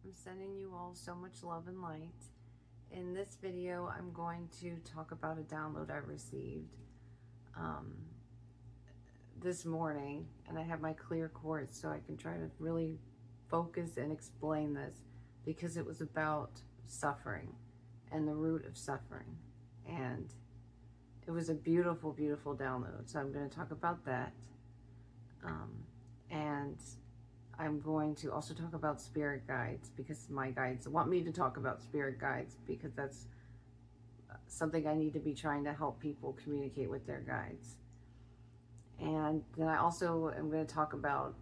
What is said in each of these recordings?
I'm sending you all so much love and light. In this video, I'm going to talk about a download I received this morning, and I have my clear quartz so I can try to really focus and explain this, because it was about suffering and the root of suffering, and it was a beautiful, beautiful download. So I'm going to talk about that, and I'm going to also talk about spirit guides, because my guides want me to talk about spirit guides, because that's something I need to be trying to help people communicate with their guides. And then I also am going to talk about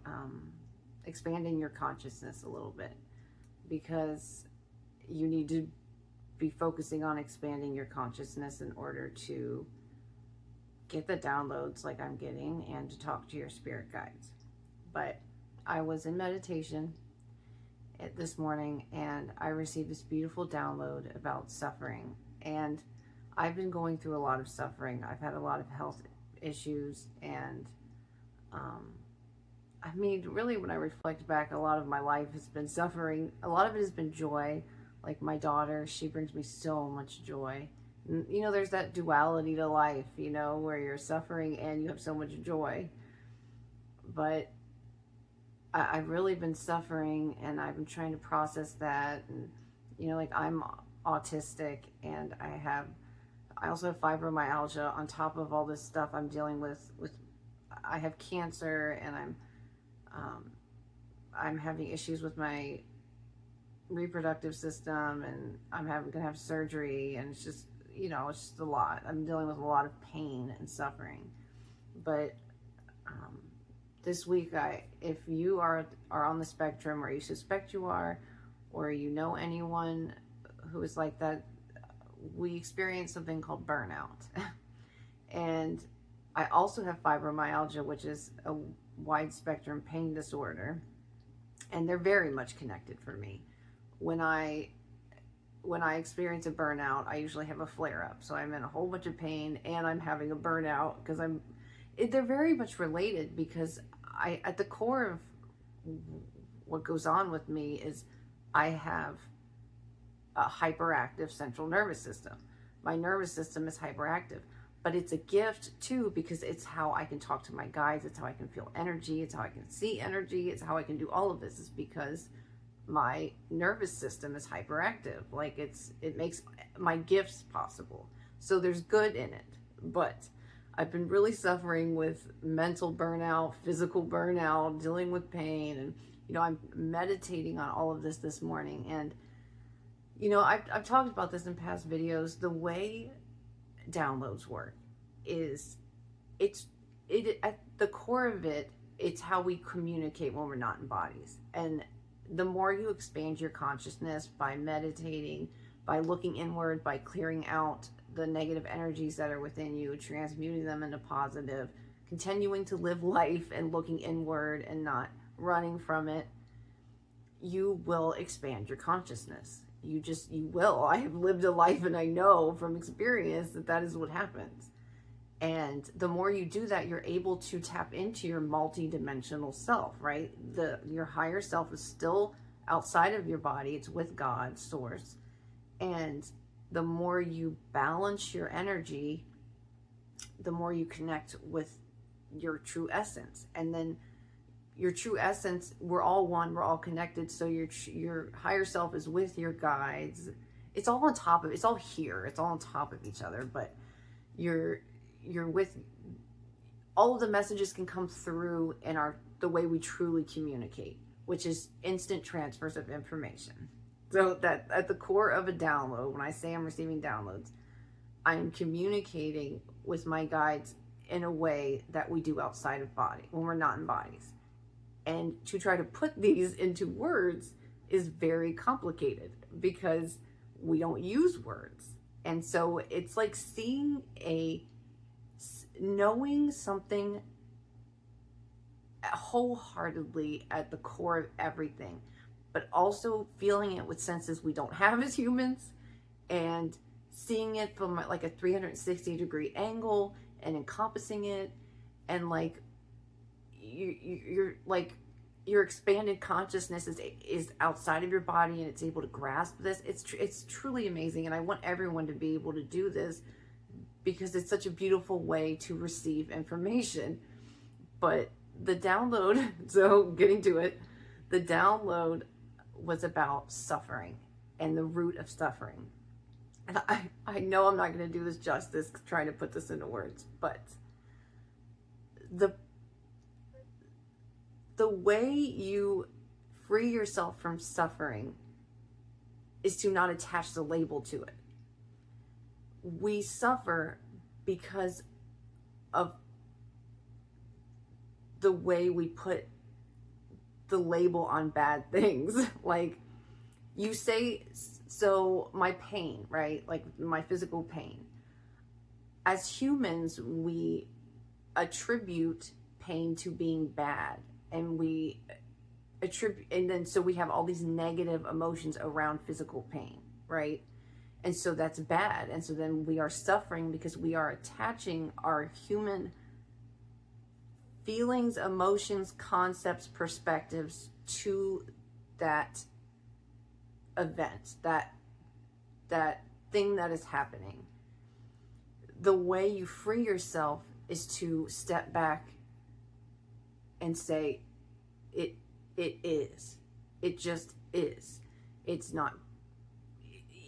expanding your consciousness a little bit, because you need to be focusing on expanding your consciousness in order to get the downloads like I'm getting and to talk to your spirit guides. But I was in meditation this morning and I received this beautiful download about suffering. And I've been going through a lot of suffering. I've had a lot of health issues, and I mean, really, when I reflect back, a lot of my life has been suffering. A lot of it has been joy. Like my daughter, she brings me so much joy. You know, there's that duality to life, you know, where you're suffering and you have so much joy. But I've really been suffering, and I've been trying to process that. And, you know, like I'm autistic, and I also have fibromyalgia on top of all this stuff I'm dealing with. I have cancer, and I'm having issues with my reproductive system, and I'm gonna have surgery, and it's just, you know, it's just a lot. I'm dealing with a lot of pain and suffering. But this week, if you are on the spectrum, or you suspect you are, or you know anyone who is like that, we experience something called burnout. And I also have fibromyalgia, which is a wide spectrum pain disorder, and they're very much connected for me. When I experience a burnout, I usually have a flare-up. So I'm in a whole bunch of pain and I'm having a burnout, because they're very much related, because at the core of what goes on with me is I have a hyperactive central nervous system. My nervous system is hyperactive, but it's a gift too, because it's how I can talk to my guides. It's how I can feel energy. It's how I can see energy. It's how I can do all of this, is because my nervous system is hyperactive. Like it makes my gifts possible. So there's good in it, but I've been really suffering with mental burnout, physical burnout, dealing with pain. And, you know, I'm meditating on all of this morning. And, you know, I've talked about this in past videos. The way downloads work is at the core of it, it's how we communicate when we're not in bodies. And the more you expand your consciousness by meditating, by looking inward, by clearing out the negative energies that are within you, transmuting them into positive, continuing to live life and looking inward and not running from it, you will expand your consciousness. You will. I have lived a life, and I know from experience that is what happens. And the more you do that, you're able to tap into your multi-dimensional self, right? Your higher self is still outside of your body. It's with God, source. And the more you balance your energy, the more you connect with your true essence. And then your true essence, we're all one, we're all connected. So your higher self is with your guides. It's all on top of, it's all here. It's all on top of each other, but you're with, all of the messages can come through in the way we truly communicate, which is instant transfers of information. So that at the core of a download, when I say I'm receiving downloads, I am communicating with my guides in a way that we do outside of body, when we're not in bodies. And to try to put these into words is very complicated, because we don't use words. And so it's like knowing something wholeheartedly at the core of everything, but also feeling it with senses we don't have as humans, and seeing it from like a 360-degree angle and encompassing it. And like you're like, your expanded consciousness is outside of your body and it's able to grasp this. It's truly amazing, and I want everyone to be able to do this because it's such a beautiful way to receive information. But the download, so getting to it, the download was about suffering and the root of suffering. And I know I'm not going to do this justice trying to put this into words, but the way you free yourself from suffering is to not attach the label to it. We suffer because of the way we put the label on bad things. Like you say, so my pain, right? Like my physical pain. As humans, we attribute pain to being bad. And we attribute, and then so we have all these negative emotions around physical pain, right? And so that's bad. And so then we are suffering because we are attaching our human feelings, emotions, concepts, perspectives to that event, that thing that is happening. The way you free yourself is to step back and say, it is. It just is. It's not.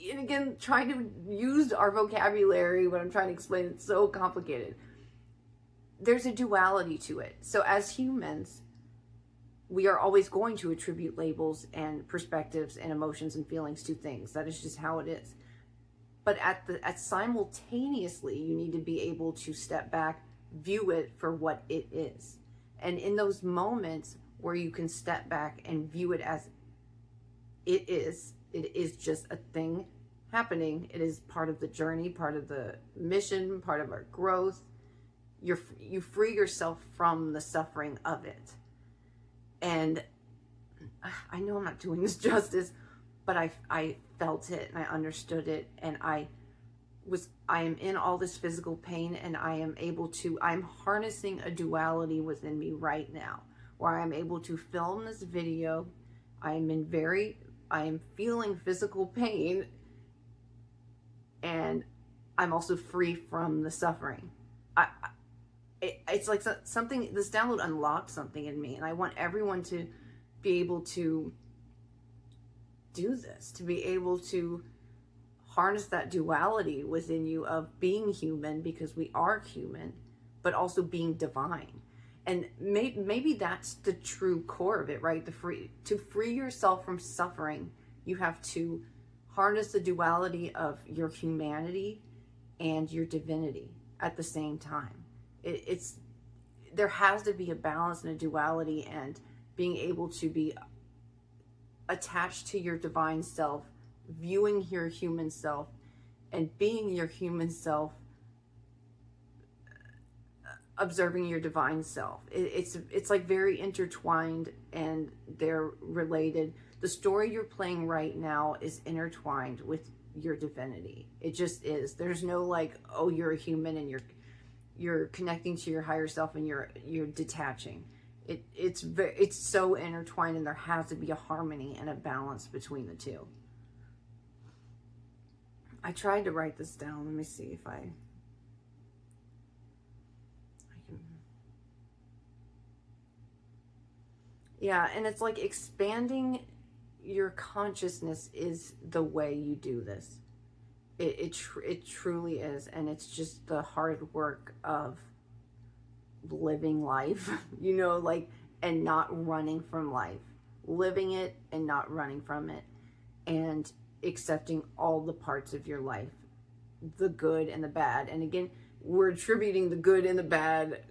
And again, trying to use our vocabulary when I'm trying to explain it's so complicated. There's a duality to it. So as humans, we are always going to attribute labels and perspectives and emotions and feelings to things. That is just how it is. But at simultaneously, you need to be able to step back, view it for what it is. And in those moments where you can step back and view it as it is just a thing happening. It is part of the journey, part of the mission, part of our growth. You free yourself from the suffering of it. And I know I'm not doing this justice, but I felt it and I understood it, and I am in all this physical pain, and I'm harnessing a duality within me right now, where I'm able to film this video. I am feeling physical pain, and I'm also free from the suffering. It's like something, this download unlocked something in me, and I want everyone to be able to do this, to be able to harness that duality within you of being human, because we are human, but also being divine. And maybe that's the true core of it, right? To free yourself from suffering, you have to harness the duality of your humanity and your divinity at the same time. There has to be a balance and a duality, and being able to be attached to your divine self, viewing your human self, and being your human self, observing your divine self. It's like very intertwined, and they're related. The story you're playing right now is intertwined with your divinity. It just is. There's no like, oh, you're a human and you're connecting to your higher self and you're detaching. It's so intertwined, and there has to be a harmony and a balance between the two. I tried to write this down. Let me see if I can. Yeah, and it's like expanding your consciousness is the way you do this. It truly is, and it's just the hard work of living life, like, and not running from life, living it and not running from it, and accepting all the parts of your life, the good and the bad. And again, we're attributing the good and the bad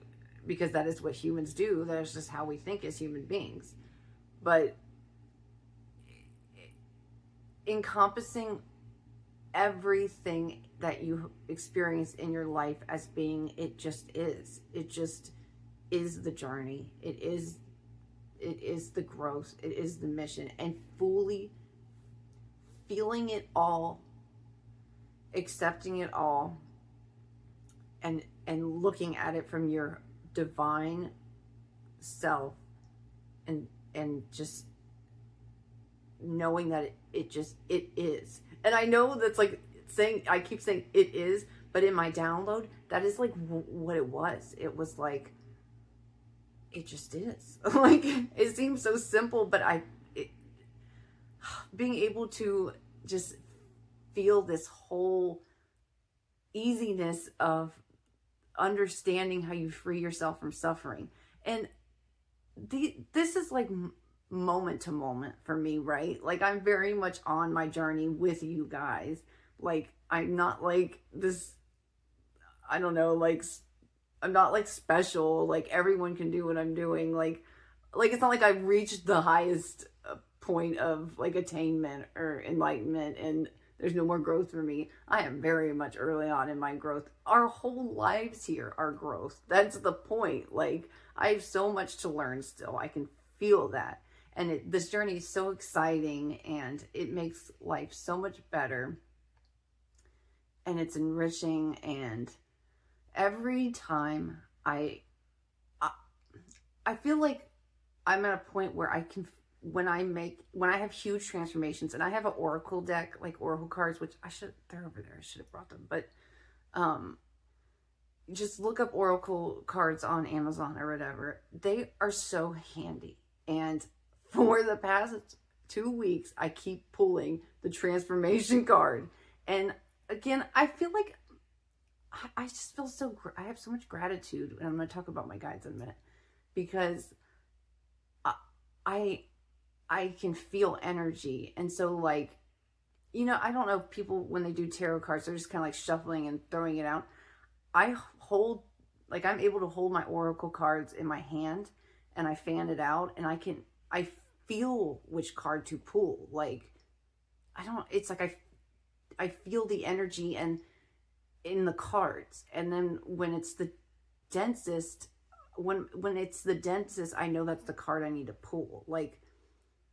because that is what humans do. That's just how we think as human beings. But encompassing everything that you experience in your life as being, it just is the journey. It is the growth. It is the mission, and fully feeling it all, accepting it all, and looking at it from your divine self, and and just knowing that it is. And I know that's like saying, I keep saying it is, but in my download, that is like what it was. It was like, it just is. Like, it seems so simple, but being able to just feel this whole easiness of understanding how you free yourself from suffering. And this is like moment to moment for me, right? Like, I'm very much on my journey with you guys. Like, I'm not like this, I don't know, like, I'm not like special, like everyone can do what I'm doing. Like it's not like I've reached the highest point of like attainment or enlightenment and there's no more growth for me. I am very much early on in my growth. Our whole lives here are growth. That's the point. Like, I have so much to learn still. I can feel that. And this journey is so exciting, and it makes life so much better. And it's enriching. And every time I feel like I'm at a point where I can, when I have huge transformations, and I have an oracle deck, like oracle cards, which they're over there. I should have brought them, but just look up oracle cards on Amazon or whatever. They are so handy. And for the past 2 weeks, I keep pulling the transformation card. And again, I feel like I just feel I have so much gratitude. And I'm going to talk about my guides in a minute, because I can feel energy. And so, like, you know, I don't know if people, when they do tarot cards, they're just kind of like shuffling and throwing it out. I'm able to hold my oracle cards in my hand, and I fan it out, and I feel which card to pull. Like, it's like I feel the energy and in the cards. And then when it's the densest, when it's the densest, I know that's the card I need to pull. Like,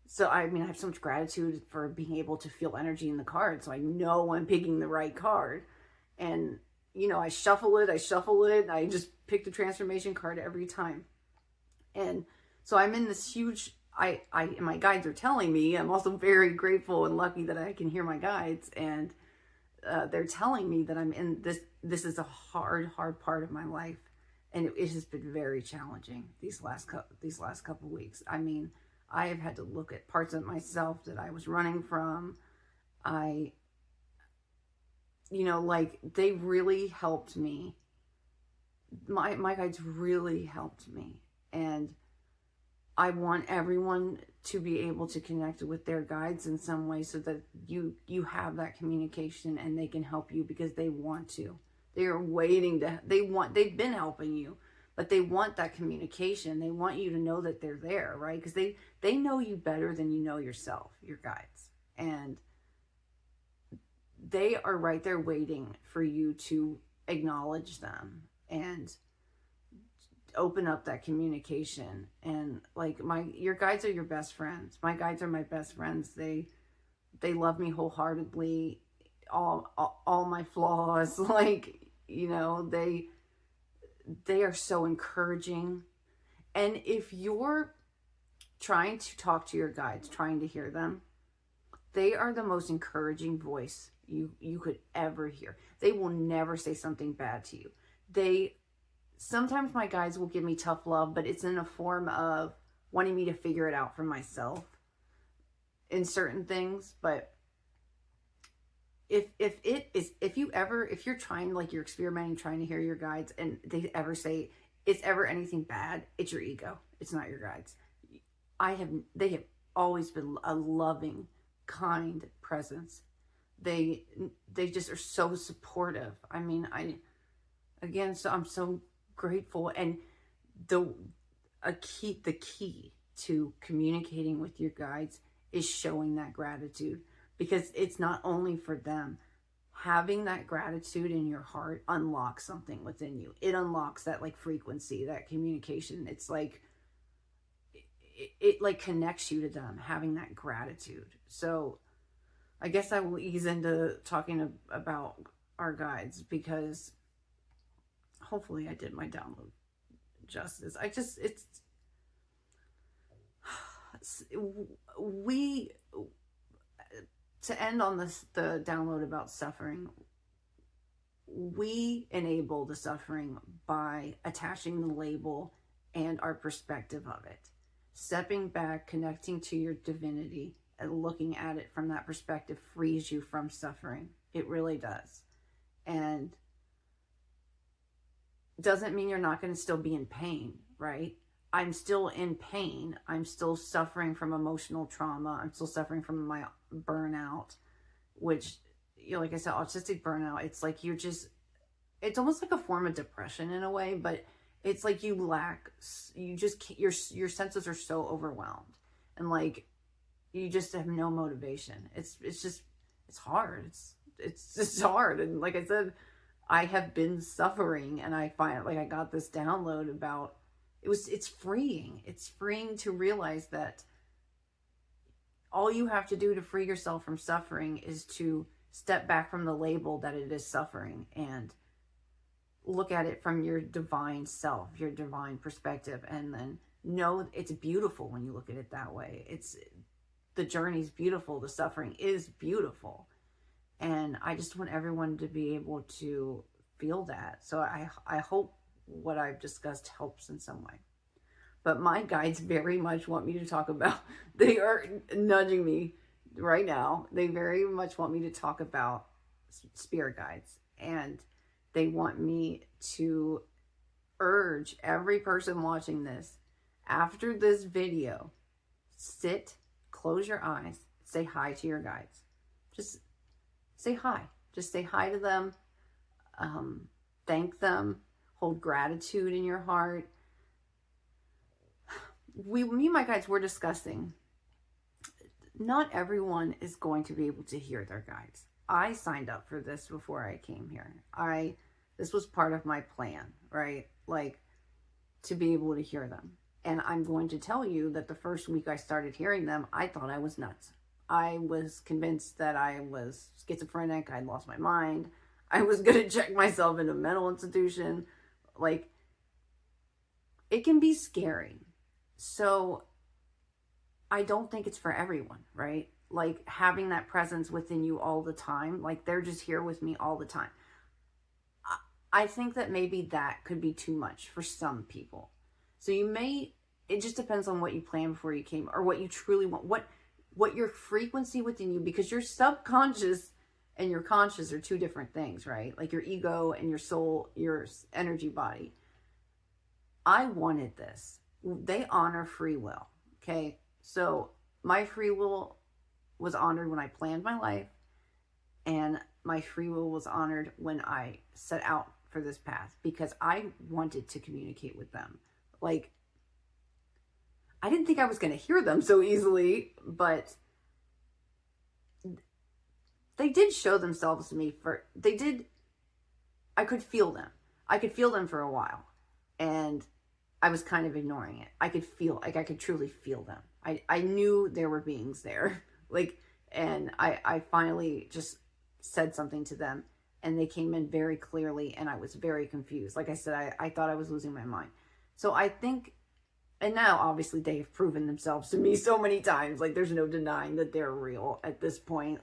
so I mean, I have so much gratitude for being able to feel energy in the card, so I know I'm picking the right card. And you know, I shuffle it, I just pick the transformation card every time. And so I'm in this huge, my guides are telling me, I'm also very grateful and lucky that I can hear my guides, and they're telling me that I'm in this is a hard part of my life. And it has been very challenging these last couple weeks. I mean, I have had to look at parts of myself that I was running from. You know, like, they really helped me. My guides really helped me. And I want everyone to be able to connect with their guides in some way, so that you have that communication and they can help you, because they want to. They are waiting they've been helping you, but they want that communication. They want you to know that they're there, right? Because they know you better than you know yourself, your guides. And they are right there waiting for you to acknowledge them and open up that communication. And like, your guides are your best friends. My guides are my best friends. They love me wholeheartedly, all my flaws. Like, you know, they are so encouraging. And if you're trying to talk to your guides, trying to hear them, they are the most encouraging voice you could ever hear. They will never say something bad to you. Sometimes my guides will give me tough love, but it's in a form of wanting me to figure it out for myself in certain things. But if you're trying, like, you're experimenting, trying to hear your guides, and they ever say it's ever anything bad, it's your ego. It's not your guides. They have always been a loving, kind presence. They just are so supportive. I mean, so I'm so grateful. And the key to communicating with your guides is showing that gratitude, because it's not only for them. Having that gratitude in your heart unlocks something within you. It unlocks that, like, frequency, that communication. It's like it like connects you to them, having that gratitude. So I guess I will ease into talking about our guides, because hopefully I did my download justice. we, to end on this, the download about suffering, we enable the suffering by attaching the label and our perspective of it. Stepping back, connecting to your divinity, and looking at it from that perspective frees you from suffering. It really does. And doesn't mean you're not going to still be in pain, right? I'm still in pain. I'm still suffering from emotional trauma. I'm still suffering from my burnout, which, you know, like I said, autistic burnout, it's like it's almost like a form of depression in a way, but it's like you just can't, your senses are so overwhelmed, and like you just have no motivation. It's hard. It's just hard. And like I said, I have been suffering, and I find, like, I got this download about, it's freeing. It's freeing to realize that all you have to do to free yourself from suffering is to step back from the label that it is suffering and look at it from your divine self, your divine perspective, and then know it's beautiful when you look at it that way. The journey's beautiful. The suffering is beautiful. And I just want everyone to be able to feel that. So I hope what I've discussed helps in some way. But my guides very much want me to talk about, they are nudging me right now. They very much want me to talk about spirit guides. And they want me to urge every person watching this, after this video, sit, close your eyes, say hi to your guides. Just say hi. Just say hi to them. Thank them. Hold gratitude in your heart. Me and my guides were discussing, not everyone is going to be able to hear their guides. I signed up for this before I came here. This was part of my plan, right? Like, to be able to hear them. And I'm going to tell you that the first week I started hearing them, I thought I was nuts. I was convinced that I was schizophrenic. I'd lost my mind. I was going to check myself in a mental institution. Like, it can be scary. So I don't think it's for everyone, right? Like, having that presence within you all the time, like they're just here with me all the time. I think that maybe that could be too much for some people. So it just depends on what you planned before you came, or what you truly want, what your frequency within you, because your subconscious and your conscious are two different things, right? Like your ego and your soul, your energy body. I wanted this. They honor free will. Okay. So my free will was honored when I planned my life, and my free will was honored when I set out for this path, because I wanted to communicate with them. Like, I didn't think I was going to hear them so easily, but they did show themselves to me I could feel them. I could feel them for a while, and I was kind of ignoring it. I could truly feel them. I knew there were beings there. Like, and I finally just said something to them, and they came in very clearly, and I was very confused. Like I said, I thought I was losing my mind. So I think, and now obviously they have proven themselves to me so many times. Like, there's no denying that they're real at this point.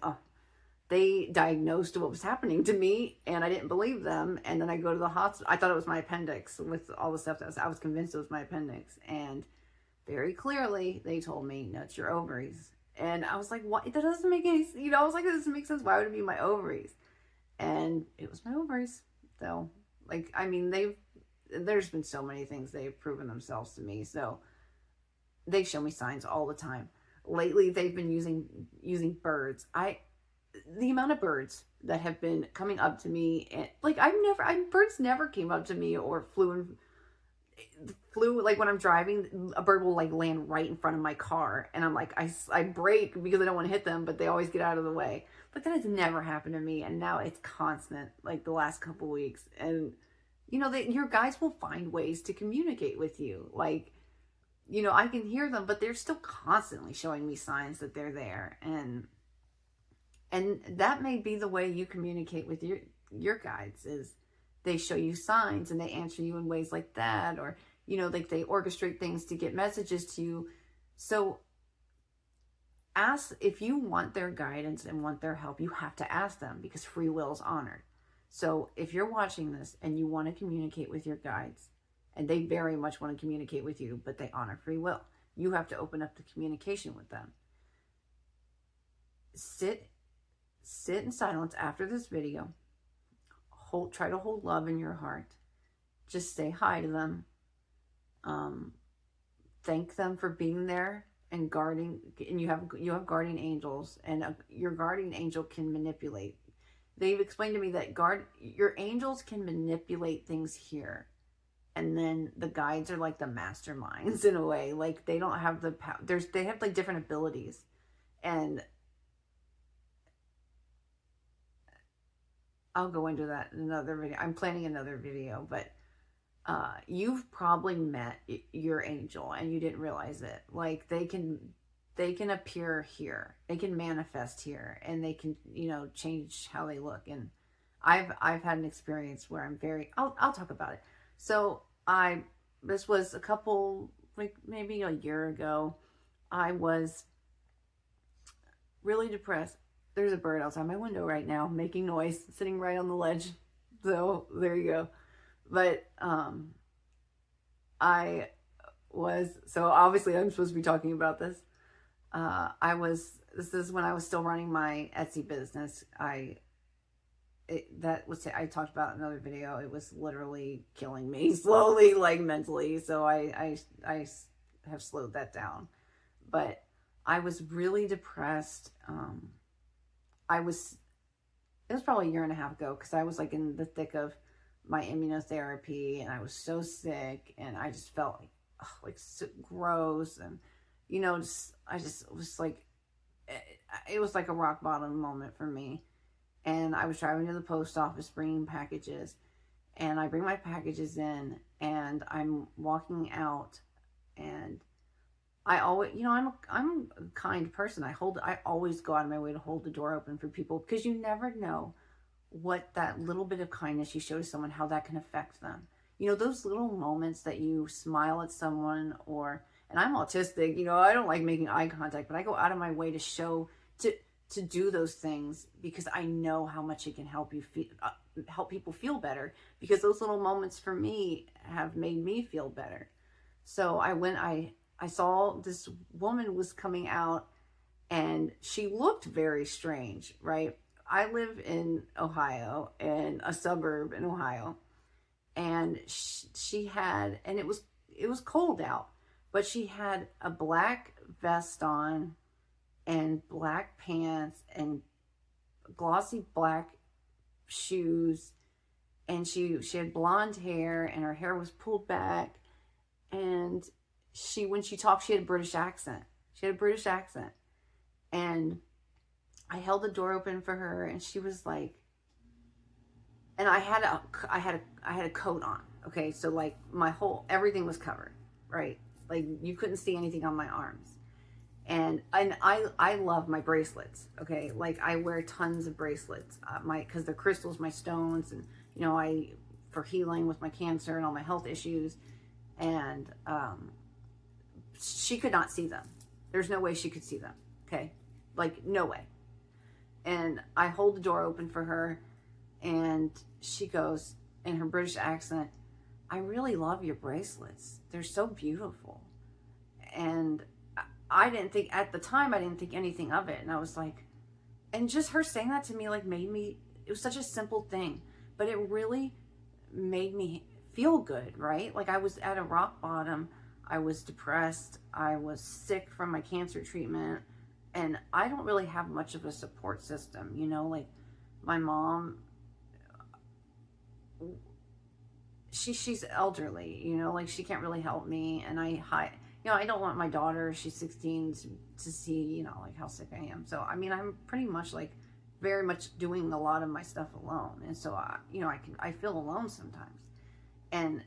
They diagnosed what was happening to me, and I didn't believe them. And then I go to the hospital. I thought it was my appendix with all the stuff I was convinced it was my appendix. And very clearly they told me, no, it's your ovaries. And I was like, what? That doesn't make any sense. I was like, that doesn't make sense. Why would it be my ovaries? And it was my ovaries. So, like, I mean, there's been so many things they've proven themselves to me. So they show me signs all the time. Lately, they've been using birds. The amount of birds that have been coming up to me, and like, birds never came up to me or flew, like when I'm driving, a bird will like land right in front of my car, and I'm like, I brake because I don't want to hit them, but they always get out of the way. But that has never happened to me, and now it's constant, like the last couple weeks. And your guides will find ways to communicate with you. Like, I can hear them, but they're still constantly showing me signs that they're there. And that may be the way you communicate with your guides, is they show you signs and they answer you in ways like that, or, like they orchestrate things to get messages to you. So ask, if you want their guidance and want their help, you have to ask them, because free will is honored. So if you're watching this and you want to communicate with your guides, and they very much want to communicate with you, but they honor free will, you have to open up the communication with them. Sit in silence after this video. Try to hold love in your heart. Just say hi to them. Thank them for being there and guarding. And you have guardian angels, and your guardian angel can manipulate. They've explained to me that your angels can manipulate things here, and then the guides are like the masterminds in a way. Like, they don't have the power. They have like different abilities, and I'll go into that in another video. I'm planning another video, but you've probably met your angel and you didn't realize it. Like, they can appear here, they can manifest here, and they can, change how they look. And I've had an experience where I'll talk about it. So this was a couple, like maybe a year ago. I was really depressed. There's a bird outside my window right now making noise, sitting right on the ledge. So there you go. But so obviously I'm supposed to be talking about this. This is when I was still running my Etsy business. I talked about in another video. It was literally killing me slowly, like mentally. So I have slowed that down. But I was really depressed. It was probably a year and a half ago, because I was like in the thick of my immunotherapy, and I was so sick, and I just felt like so gross, and it was like a rock bottom moment for me. And I was driving to the post office bringing packages, and I bring my packages in, and I'm walking out, and I always, I'm a kind person. I always go out of my way to hold the door open for people, because you never know what that little bit of kindness you show to someone, how that can affect them. Those little moments that you smile at someone, and I'm autistic, I don't like making eye contact, but I go out of my way to do those things, because I know how much it can help help people feel better, because those little moments for me have made me feel better. So I saw this woman was coming out, and she looked very strange, right? I live in Ohio, in a suburb in Ohio, and she had, and it was cold out, but she had a black vest on and black pants and glossy black shoes, and she had blonde hair, and her hair was pulled back, and when she talked, she had a British accent. And I held the door open for her, and she was like, and I had a coat on. Okay. So like everything was covered, right? Like, you couldn't see anything on my arms. And I love my bracelets. Okay. Like, I wear tons of bracelets, cause they're crystals, my stones, and, for healing with my cancer and all my health issues. And, she could not see them. There's no way she could see them. Okay. Like, no way. And I hold the door open for her, and she goes, in her British accent, "I really love your bracelets. They're so beautiful." And I didn't think, at the time, I didn't think anything of it. And I was like, and just her saying that to me, like, it was such a simple thing, but it really made me feel good, right? Like, I was at a rock bottom. I was depressed. I was sick from my cancer treatment. And I don't really have much of a support system, like my mom, she's elderly, like she can't really help me. And I don't want my daughter, she's 16, to see, like how sick I am. So, I mean, I'm pretty much like very much doing a lot of my stuff alone. And so, I feel alone sometimes. And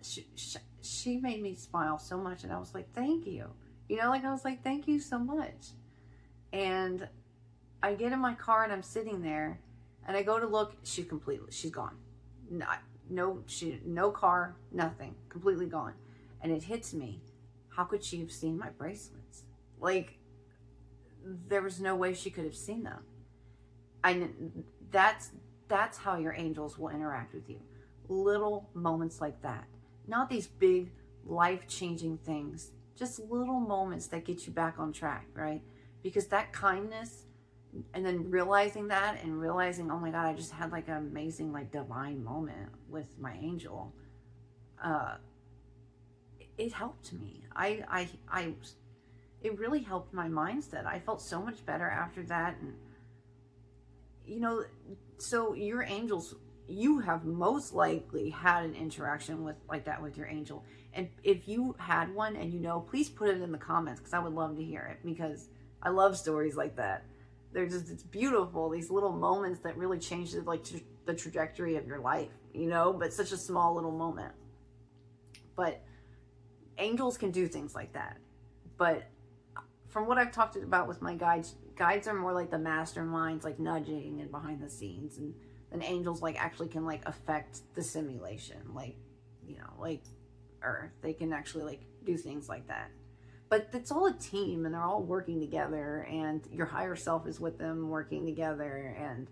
she made me smile so much. And I was like, thank you. I was like, thank you so much. And I get in my car, and I'm sitting there, and I go to look, she's gone. No car, nothing, completely gone. And it hits me. How could she have seen my bracelets? Like, there was no way she could have seen them. I that's how your angels will interact with you. Little moments like that. Not these big life-changing things. Just little moments that get you back on track, right? Because that kindness, and then realizing that and realizing, oh my God, I just had like an amazing, like divine moment with my angel. It helped me. It really helped my mindset. I felt so much better after that. And, you know, so your angels, you have most likely had an interaction with like that with your angel. And if you had one and you know, please put it in the comments, because I would love to hear it, because I love stories like that. They're just, it's beautiful. These little moments that really change the trajectory of your life, you know, but such a small little moment. But angels can do things like that. But from what I've talked about with my guides are more like the masterminds, like nudging and behind the scenes, and angels like actually can like affect the simulation, like, you know, like Earth. They can actually like do things like that. But it's all a team, and they're all working together, and your higher self is with them working together. And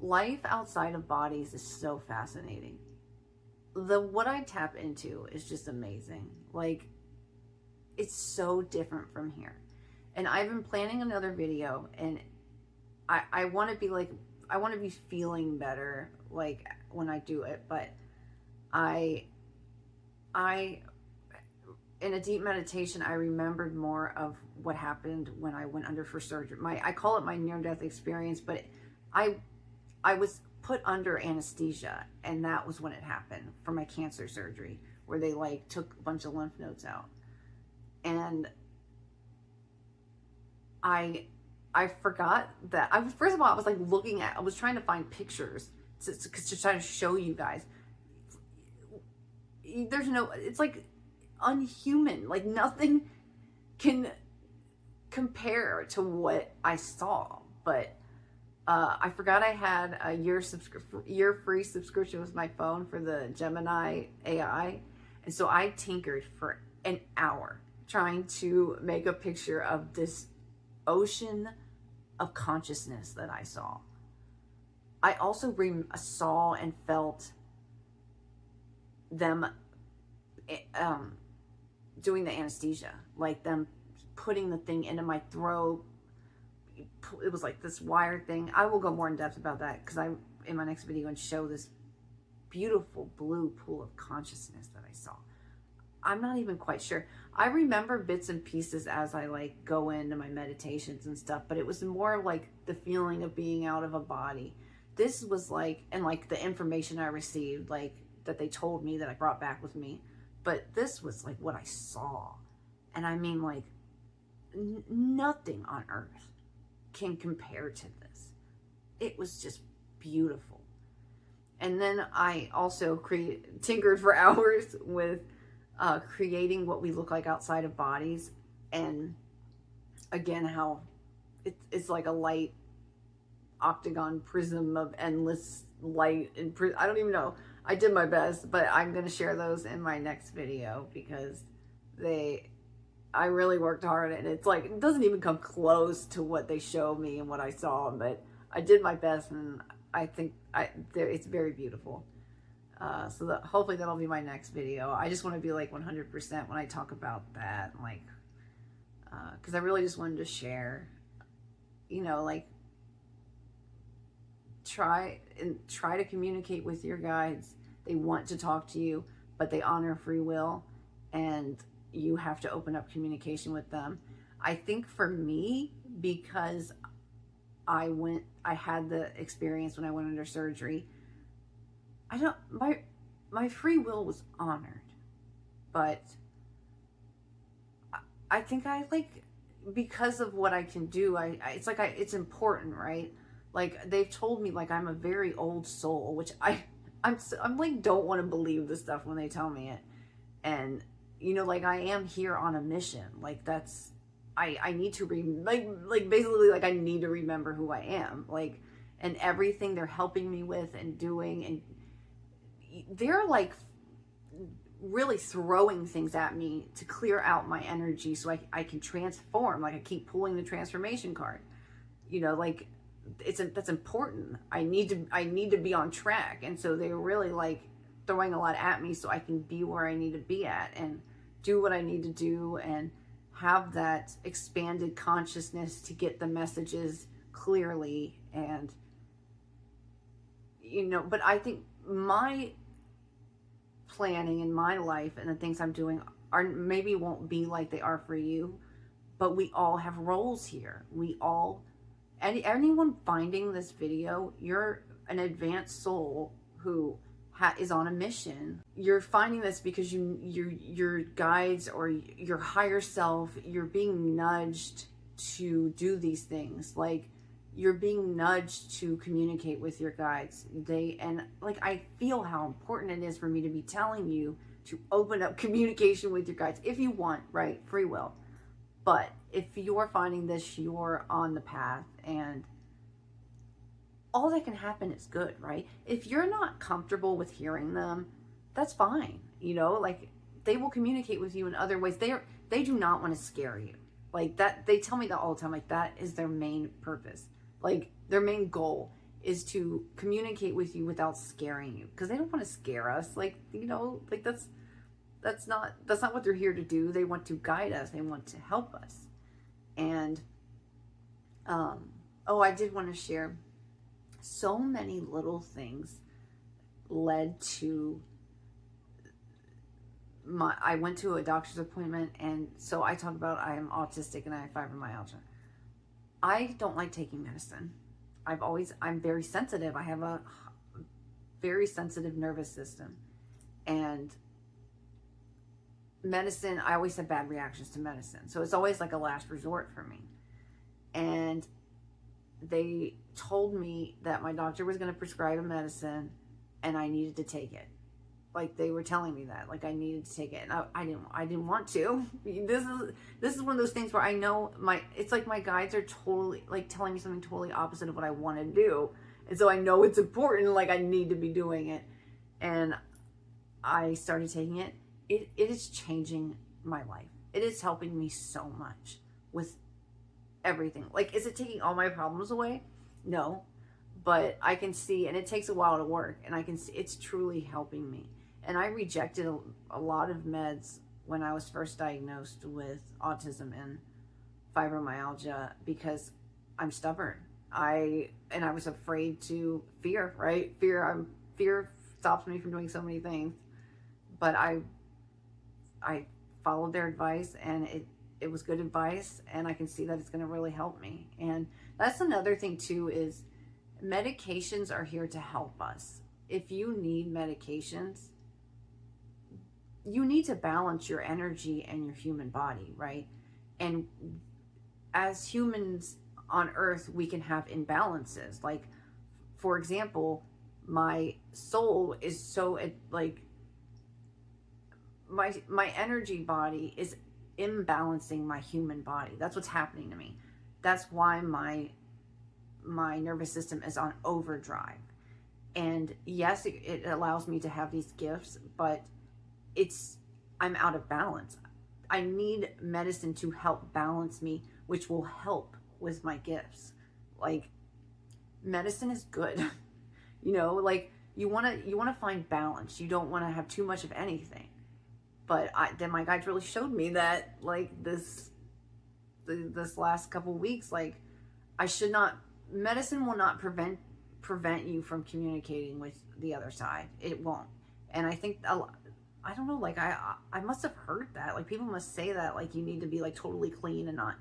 life outside of bodies is so fascinating. What I tap into is just amazing. Like, it's so different from here. And I've been planning another video, and I want to be like, I want to be feeling better like when I do it. But I in a deep meditation, I remembered more of what happened when I went under for surgery. I call it my near-death experience, but I was put under anesthesia, and that was when it happened for my cancer surgery, where they like took a bunch of lymph nodes out. And I forgot that first of all, I was like I was trying to find pictures to try to show you guys. It's like unhuman. Like, nothing can compare to what I saw. But I forgot I had a year free subscription with my phone for the Gemini AI, and so I tinkered for an hour trying to make a picture of this ocean of consciousness that I saw. I also saw and felt them doing the anesthesia, like them putting the thing into my throat. It was like this wire thing. I will go more in depth about that, because I'm in my next video and show this beautiful blue pool of consciousness that I saw. I'm not even quite sure. I remember bits and pieces as I like go into my meditations and stuff, but it was more like the feeling of being out of a body. This was like, and like the information I received, like that they told me that I brought back with me. But this was like what I saw. And I mean, like, nothing on earth can compare to this. It was just beautiful. And then I also tinkered for hours with creating what we look like outside of bodies. And again, how it's like a light octagon prism of endless light. And I don't even know. I did my best, but I'm going to share those in my next video, because I really worked hard, and it's like, it doesn't even come close to what they show me and what I saw, but I did my best, and I think it's very beautiful. So hopefully that'll be my next video. I just want to be like 100% when I talk about that, like, because I really just wanted to share, you know, like, try to communicate with your guides. They want to talk to you, but they honor free will, and you have to open up communication with them. I think for me, because I had the experience when I went under surgery, my free will was honored, but I think I like, because of what I can do, it's important, right? Like, they've told me like I'm a very old soul, which I'm like, don't want to believe this stuff when they tell me it. And, you know, like, I am here on a mission. Like, that's, I need to basically, like, I need to remember who I am. Like, and everything they're helping me with and doing, and they're like really throwing things at me to clear out my energy so I can transform. Like I keep pulling the transformation card, you know, like that's important. I need to be on track. And so they were really like throwing a lot at me so I can be where I need to be at and do what I need to do and have that expanded consciousness to get the messages clearly. And, you know, but I think my planning in my life and the things I'm doing are maybe won't be like they are for you, but we all have roles here. We all, anyone finding this video, you're an advanced soul who is on a mission. You're finding this because your guides or your higher self, you're being nudged to do these things. Like you're being nudged to communicate with your guides. And like, I feel how important it is for me to be telling you to open up communication with your guides if you want, right? Free will. But if you're finding this, you're on the path, and all that can happen is good, right? If you're not comfortable with hearing them, that's fine. You know, like they will communicate with you in other ways. They do not want to scare you. Like that, they tell me that all the time. Like that is their main purpose. Like their main goal is to communicate with you without scaring you, because they don't want to scare us. Like, you know, like that's not what they're here to do. They want to guide us. They want to help us. And oh, I did want to share, so many little things led to I went to a doctor's appointment, and so I talk about I am autistic and I have fibromyalgia. I don't like taking medicine. I'm very sensitive. I have a very sensitive nervous system, and medicine, I always have bad reactions to medicine. So it's always like a last resort for me. And they told me that my doctor was going to prescribe a medicine and I needed to take it. Like they were telling me that, like I needed to take it, and I didn't want to. This is one of those things where I know it's like my guides are totally like telling me something totally opposite of what I want to do, and so I know it's important. Like I need to be doing it, and I started taking it. It is changing my life. It is helping me so much with everything. Like, is it taking all my problems away? No, but I can see, and it takes a while to work, and I can see it's truly helping me. And I rejected a lot of meds when I was first diagnosed with autism and fibromyalgia because I'm stubborn. I was afraid to fear, right? Fear stops me from doing so many things. But I followed their advice, and it was good advice, and I can see that it's going to really help me. And that's another thing too, is medications are here to help us. If you need medications, you need to balance your energy and your human body, right? And as humans on Earth, we can have imbalances. Like, for example, my soul is so like my energy body is imbalancing my human body. That's what's happening to me. That's why my nervous system is on overdrive. And yes, it allows me to have these gifts, but I'm out of balance. I need medicine to help balance me, which will help with my gifts. Like, medicine is good. You know, like you want to find balance. You don't want to have too much of anything. But then my guides really showed me that, like, this last couple weeks, like, medicine will not prevent you from communicating with the other side. It won't. And I think, I don't know, like, I must have heard that. Like, people must say that, like, you need to be, like, totally clean and not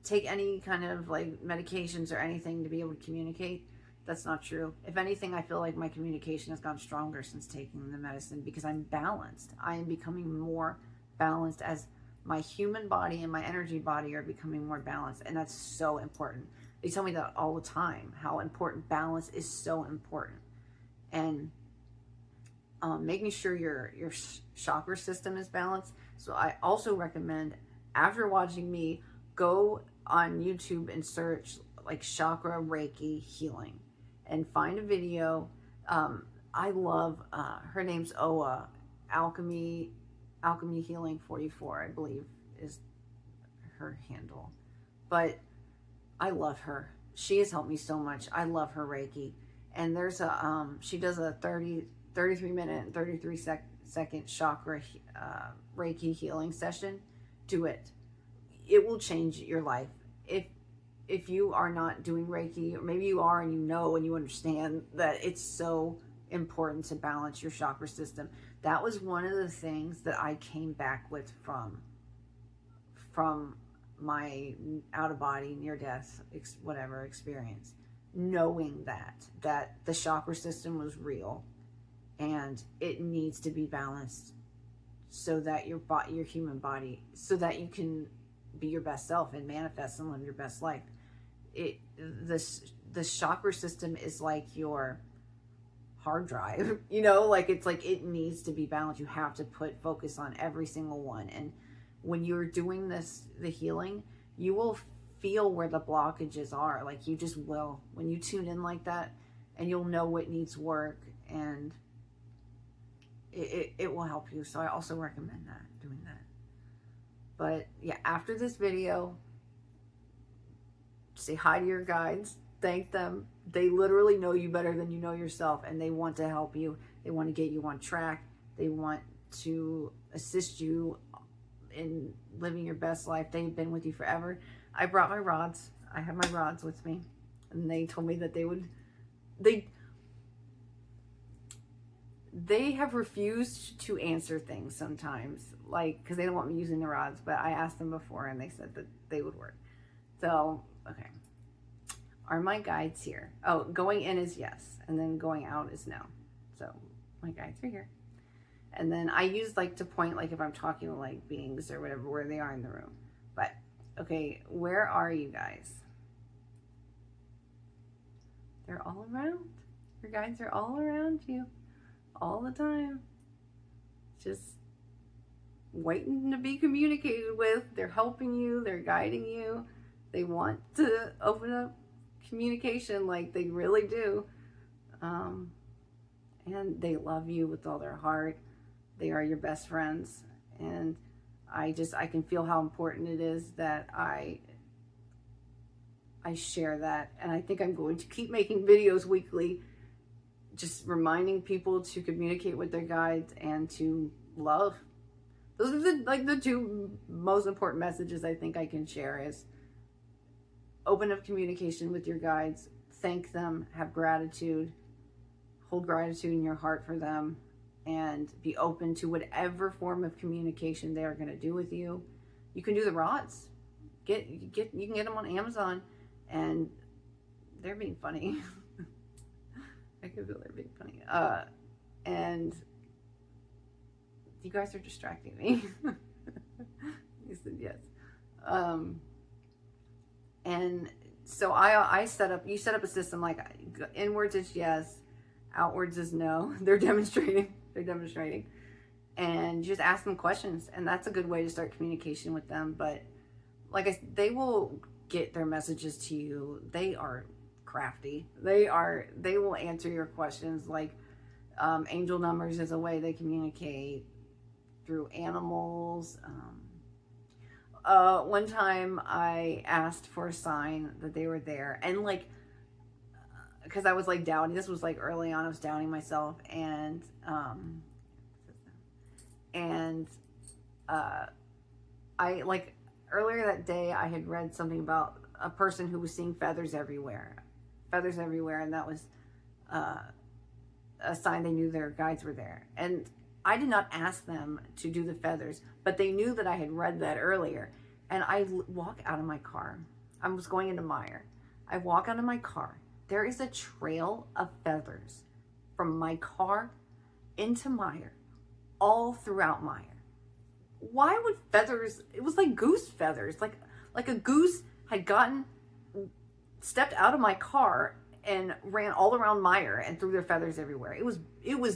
take any kind of, like, medications or anything to be able to communicate. That's not true. If anything, I feel like my communication has gotten stronger since taking the medicine because I'm balanced. I am becoming more balanced as my human body and my energy body are becoming more balanced. And that's so important. They tell me that all the time, how important balance is so important. And making sure your chakra system is balanced. So I also recommend, after watching me, go on YouTube and search like chakra Reiki healing and find a video. I love, her name's Oa, Alchemy Alchemy Healing 44, I believe, is her handle. But I love her. She has helped me so much. I love her Reiki. And there's a, she does a 33 minute and 33-second chakra Reiki healing session. Do it. It will change your life. If you are not doing Reiki, or maybe you are and you know and you understand that it's so important to balance your chakra system. That was one of the things that I came back with from my out-of-body, near-death, whatever experience. Knowing that the chakra system was real and it needs to be balanced so that your human body, so that you can be your best self and manifest and live your best life. The chakra system is like your hard drive, you know, like it's like it needs to be balanced. You have to put focus on every single one. And when you're doing the healing, you will feel where the blockages are. Like you just will, when you tune in like that, and you'll know what needs work, and it will help you. So I also recommend doing that. But yeah, after this video, say hi to your guides, thank them. They literally know you better than you know yourself, and they want to help you. They want to get you on track. They want to assist you in living your best life. They've been with you forever. I brought my rods. I have my rods with me, and they told me that they have refused to answer things sometimes, like, because they don't want me using the rods, but I asked them before and they said that they would work. So, okay. Are my guides here? Oh, going in is yes, and then going out is no. So my guides are here. And then I use like to point, like if I'm talking to like beings or whatever, where they are in the room. But okay, where are you guys? They're all around. Your guides are all around you all the time. Just waiting to be communicated with. They're helping you. They're guiding you. They want to open up communication, like they really do. And they love you with all their heart. They are your best friends. And I can feel how important it is that I share that. And I think I'm going to keep making videos weekly, just reminding people to communicate with their guides and to love. Those are the two most important messages I think I can share is open up communication with your guides, thank them, have gratitude, hold gratitude in your heart for them, and be open to whatever form of communication they are going to do with you. You can do the rods. You can get them on Amazon, and they're being funny. I can feel they're being funny. And you guys are distracting me. You said yes. And so you set up a system like inwards is yes, outwards is no. They're demonstrating. And you just ask them questions, and that's a good way to start communication with them. But like I said, they will get their messages to you. They are crafty. They will answer your questions. Like angel numbers is a way they communicate through animals. One time I asked for a sign that they were there, and like, because I was like doubting, this was like early on, I was doubting myself, and I like earlier that day I had read something about a person who was seeing feathers everywhere, and that was a sign they knew their guides were there. And I did not ask them to do the feathers, but they knew that I had read that earlier. And I walk out of my car. I was going into Meyer. I walk out of my car. There is a trail of feathers from my car into Meyer, all throughout Meyer. Why would feathers? It was like goose feathers, like a goose had stepped out of my car and ran all around Meyer and threw their feathers everywhere. It was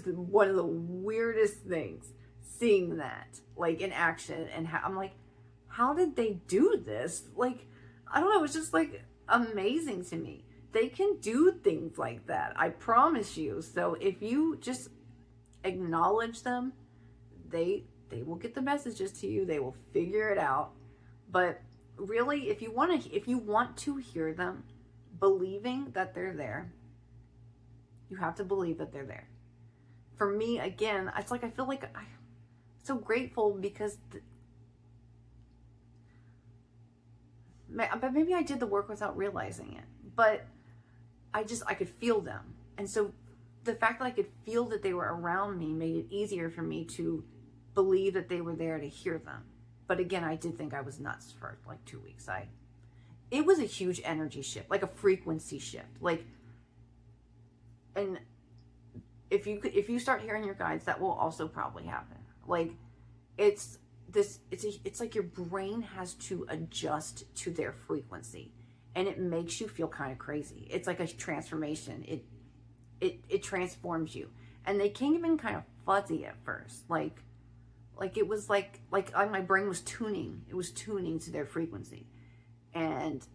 one of the weirdest things seeing that like in action, and I'm like, how did they do this? Like, I don't know. It's just like amazing to me. They can do things like that. I promise you. So if you just acknowledge them, they They will get the messages to you. They will figure it out. But really, if you want to hear them, believing that they're there, you have to believe that they're there. For me, again, it's like I feel like I'm so grateful because but maybe I did the work without realizing it. But I could feel them. And so the fact that I could feel that they were around me made it easier for me to believe that they were there to hear them. But again, I did think I was nuts for like 2 weeks. It was a huge energy shift, like a frequency shift. Like, and if you start hearing your guides, that will also probably happen. Like, it's like your brain has to adjust to their frequency, and it makes you feel kind of crazy. It's like a transformation. It transforms you. And they came in kind of fuzzy at first, like it was like my brain was tuning. It was tuning to their frequency, and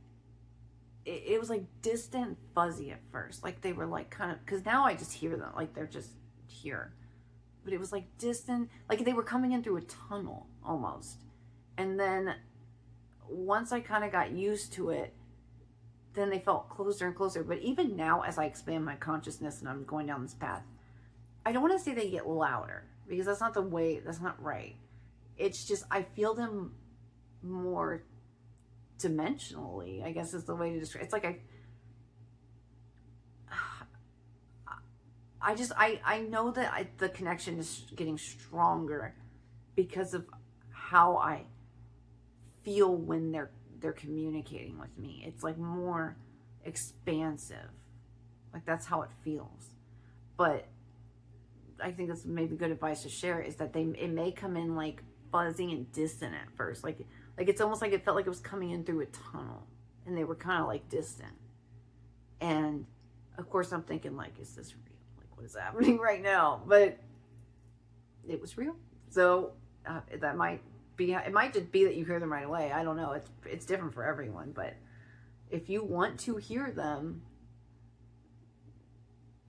it was like distant, fuzzy at first. Like they were like kind of, because now I just hear them, like they're just here. But it was like distant, like they were coming in through a tunnel almost. And then once I kind of got used to it, then they felt closer and closer. But even now, as I expand my consciousness and I'm going down this path, I don't want to say they get louder, because that's not the way, that's not right. It's just, I feel them more dimensionally, I guess is the way to describe it. It's like I know that the connection is getting stronger because of how I feel when they're communicating with me. It's like more expansive. Like that's how it feels. But I think that's maybe good advice to share, is that it may come in like fuzzy and distant at first. Like it's almost like it felt like it was coming in through a tunnel, and they were kind of like distant. And of course I'm thinking like, is this real? Like what is happening right now? But it was real. So that might be, it might just be that you hear them right away. I don't know. It's different for everyone. But if you want to hear them,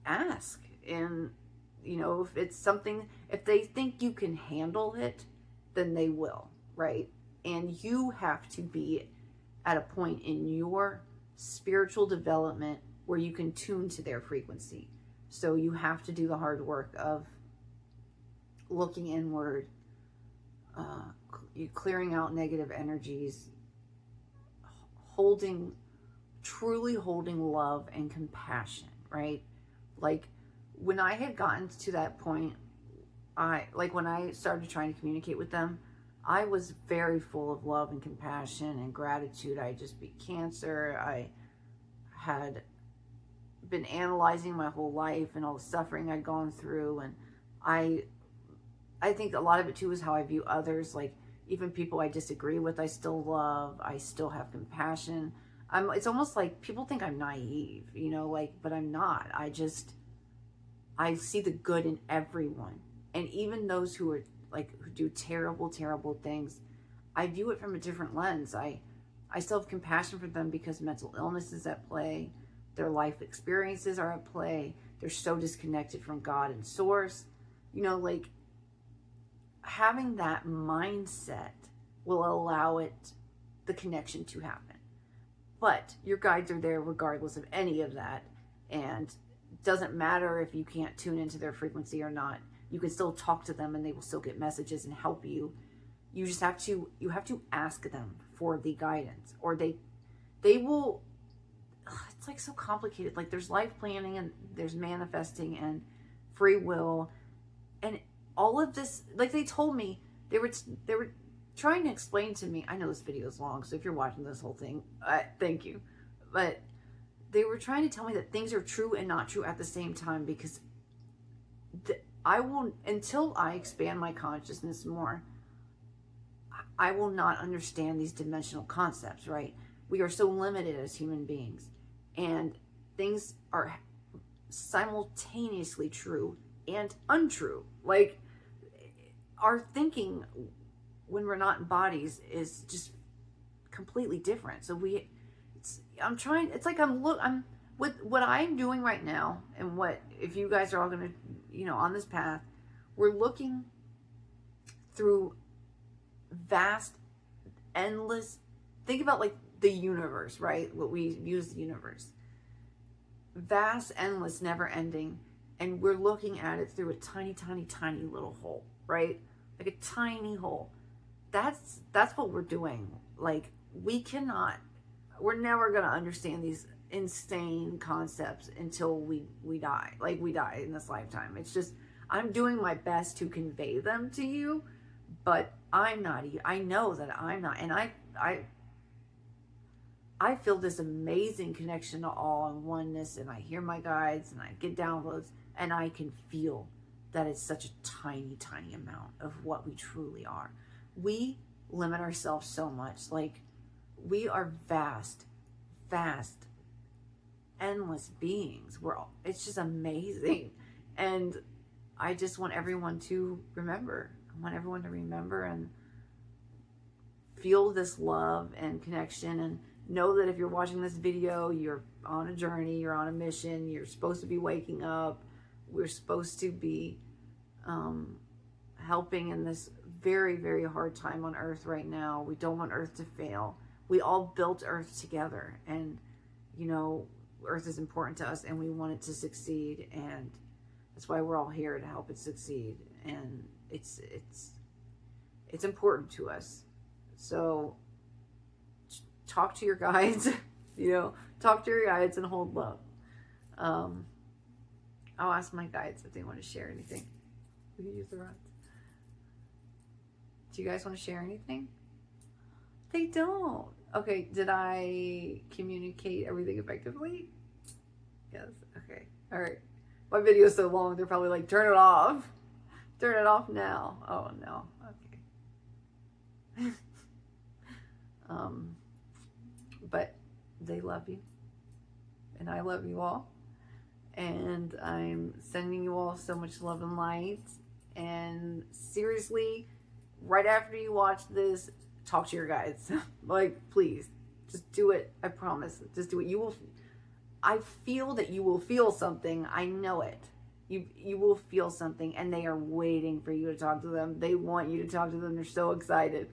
ask. And you know, if it's something, if they think you can handle it, then they will, right? And you have to be at a point in your spiritual development where you can tune to their frequency. So you have to do the hard work of looking inward, clearing out negative energies, truly holding love and compassion, right? Like when I had gotten to that point, when I started trying to communicate with them, I was very full of love and compassion and gratitude. I just beat cancer. I had been analyzing my whole life and all the suffering I'd gone through. And I think a lot of it too is how I view others. Like even people I disagree with, I still love. I still have compassion. It's almost like people think I'm naive, you know, like, but I'm not. I see the good in everyone. And even those who are who do terrible, terrible things, I view it from a different lens. I still have compassion for them because mental illness is at play. Their life experiences are at play. They're so disconnected from God and source. You know, like having that mindset will allow the connection to happen. But your guides are there regardless of any of that. And it doesn't matter if you can't tune into their frequency or not. You can still talk to them and they will still get messages and help you. You just have to ask them for the guidance, or they will. It's like so complicated. Like there's life planning and there's manifesting and free will and all of this. Like they told me, they were trying to explain to me. I know this video is long, so if you're watching this whole thing, thank you. But they were trying to tell me that things are true and not true at the same time, because I won't, until I expand my consciousness more, I will not understand these dimensional concepts, right? We are so limited as human beings, and things are simultaneously true and untrue. Like our thinking when we're not in bodies is just completely different. So I'm with what I'm doing right now, and what, if you guys are all going to, you know, on this path, we're looking through vast, endless, think about like the universe, right? What we use the universe. Vast, endless, never ending. And we're looking at it through a tiny, tiny, tiny little hole, right? Like a tiny hole. That's what we're doing. Like, we're never going to understand these insane concepts until we die. Like, we die in this lifetime. It's just, I'm doing my best to convey them to you, but I'm not. I know that I'm not. And I feel this amazing connection to all and oneness, and I hear my guides and I get downloads, and I can feel that it's such a tiny, tiny amount of what we truly are. We limit ourselves so much. Like, we are vast, vast, endless beings. It's just amazing. And I just want everyone to remember. I want everyone to remember and feel this love and connection, and know that if you're watching this video, you're on a journey, you're on a mission, you're supposed to be waking up. We're supposed to be helping in this very, very hard time on Earth right now. We don't want Earth to fail. We all built Earth together, and you know, Earth is important to us, and we want it to succeed, and that's why we're all here, to help it succeed. And it's important to us. So talk to your guides, talk to your guides and hold love. I'll ask my guides if they want to share anything. We can use the rods. Do you guys want to share anything? They don't. Okay, did I communicate everything effectively? Yes, okay. All right. My video is so long, they're probably like, turn it off. Turn it off now. Oh, no. Okay. But they love you. And I love you all. And I'm sending you all so much love and light. And seriously, right after you watch this, talk to your guides. Like, please, just do it. I promise. Just do it. I feel that you will feel something. I know it. You will feel something, and they are waiting for you to talk to them. They want you to talk to them. They're so excited.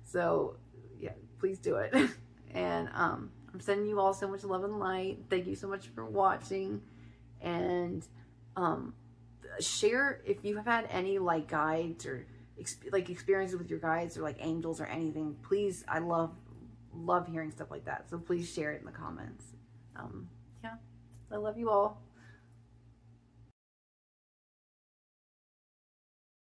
So, yeah, please do it. And I'm sending you all so much love and light. Thank you so much for watching. And share if you have had any like guides or experiences with your guides or like angels or anything. Please, I love hearing stuff like that. So please share it in the comments. Yeah, I love you all.